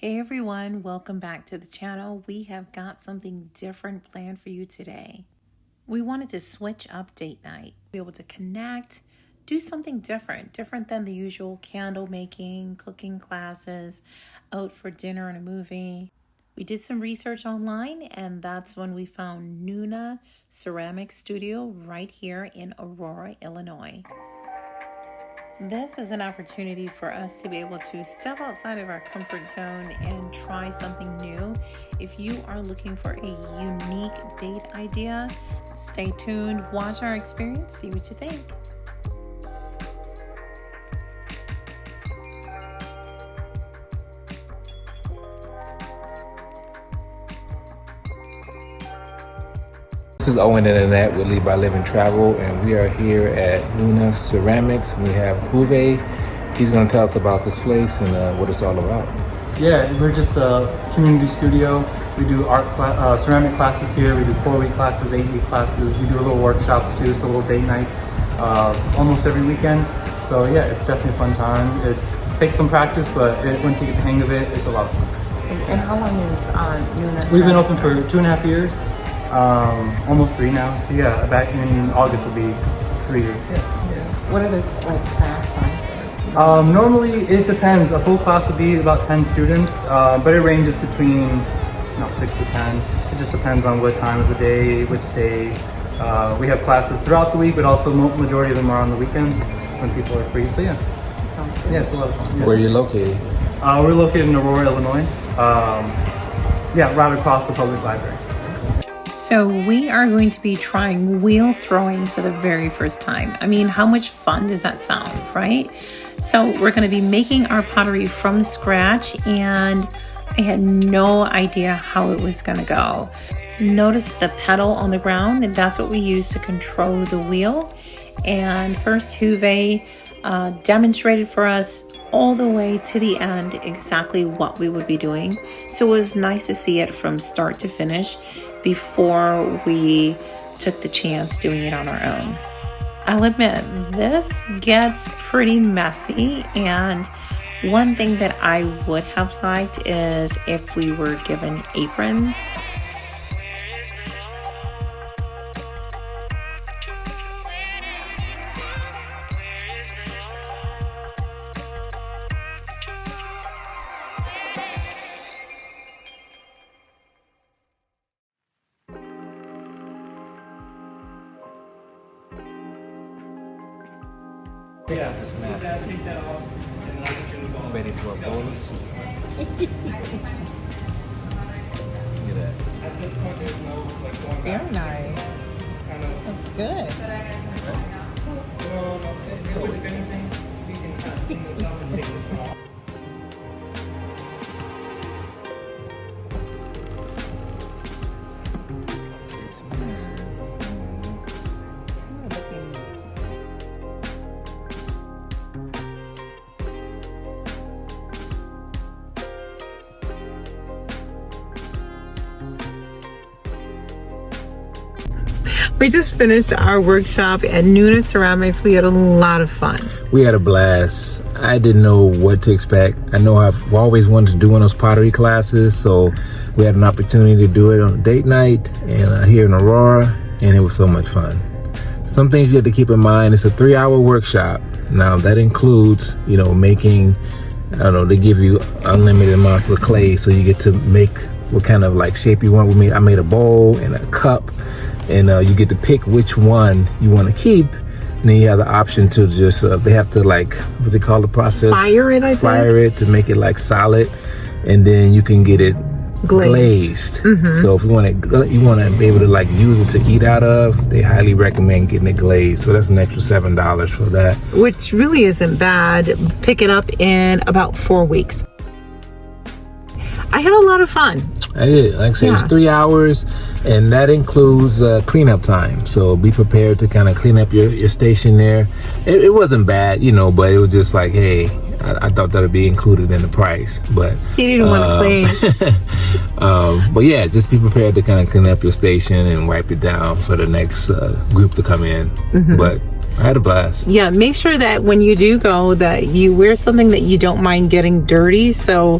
Hey everyone, welcome back to the channel. We have got something different planned for you today. We wanted to switch up date night, be able to connect, do something different than the usual candle making, cooking classes, out for dinner and a movie. We did some research online and that's when we found Nuna Ceramics Studio right here in Aurora, Illinois. This is an opportunity for us to be able to step outside of our comfort zone and try something new. If you are looking for a unique date idea, stay tuned, watch our experience, see what you think. This is Owen and Annette with Lead by Live and Travel, and we are here at Nuna Ceramics. We have Uwe. He's going to tell us about this place and what it's all about. Yeah, we're just a community studio. We do ceramic classes here. We do 4-week classes, 8-week classes. We do little workshops too, so little date nights almost every weekend. So yeah, it's definitely a fun time. It takes some practice, but once you get the hang of it, it's a lot of fun. And how long is Nuna? We've been open for 2.5 years. Almost 3 now. So yeah, back in August will be 3 years. Yeah. What are the class sizes? Normally it depends. A full class would be about 10 students, but it ranges between 6 to 10. It just depends on what time of the day, which day. We have classes throughout the week, but also majority of them are on the weekends when people are free. So yeah. Sounds good. Yeah, it's a lot of fun. Yeah. Where are you located? We're located in Aurora, Illinois. Right across the public library. So we are going to be trying wheel throwing for the very first time. I mean, how much fun does that sound, right? So we're going to be making our pottery from scratch, and I had no idea how it was going to go. Notice the pedal on the ground, and that's what we use to control the wheel. And first Uwe demonstrated for us all the way to the end exactly what we would be doing. So it was nice to see it from start to finish before we took the chance doing it on our own. I'll admit, this gets pretty messy, and one thing that I would have liked is if we were given aprons. Yeah, this masterpiece. Ready for a bowl of soup. Look at that. Very nice. That's good. It's messy. We just finished our workshop at Nuna Ceramics. We had a lot of fun. We had a blast. I didn't know what to expect. I know I've always wanted to do one of those pottery classes, so we had an opportunity to do it on a date night and here in Aurora, and it was so much fun. Some things you have to keep in mind: it's a 3-hour workshop. Now that includes, making, they give you unlimited amounts of clay, so you get to make what kind of shape you want. I made a bowl and a cup. And you get to pick which one you want to keep. And then you have the option to just, they have to what they call the process? Fire it, I think. Fire it to make it solid. And then you can get it glazed. Mm-hmm. So if you want to be able to use it to eat out of, they highly recommend getting it glazed. So that's an extra $7 for that. Which really isn't bad. Pick it up in about 4 weeks. I had a lot of fun. I did. Like I said, It's 3 hours, and that includes cleanup time. So be prepared to kind of clean up your station there. It wasn't bad, but it was just hey, I thought that would be included in the price. But he didn't want to clean. But yeah, just be prepared to kind of clean up your station and wipe it down for the next group to come in. Mm-hmm. But I had a blast. Yeah, make sure that when you do go that you wear something that you don't mind getting dirty. So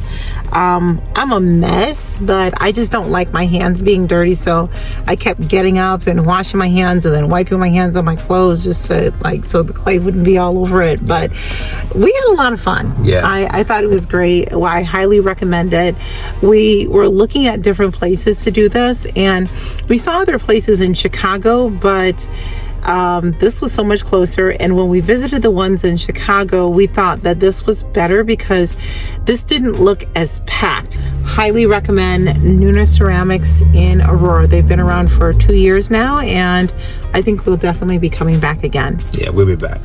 I'm a mess, but I just don't like my hands being dirty, so I kept getting up and washing my hands and then wiping my hands on my clothes just to so the clay wouldn't be all over it. But we had a lot of fun. Yeah, I thought it was great. Well, I highly recommend it. We were looking at different places to do this, and we saw other places in Chicago, but this was so much closer. And when we visited the ones in Chicago, we thought that this was better because this didn't look as packed. Highly recommend Nuna Ceramics in Aurora. They've been around for 2 years now, and I think we'll definitely be coming back again. Yeah, we'll be back.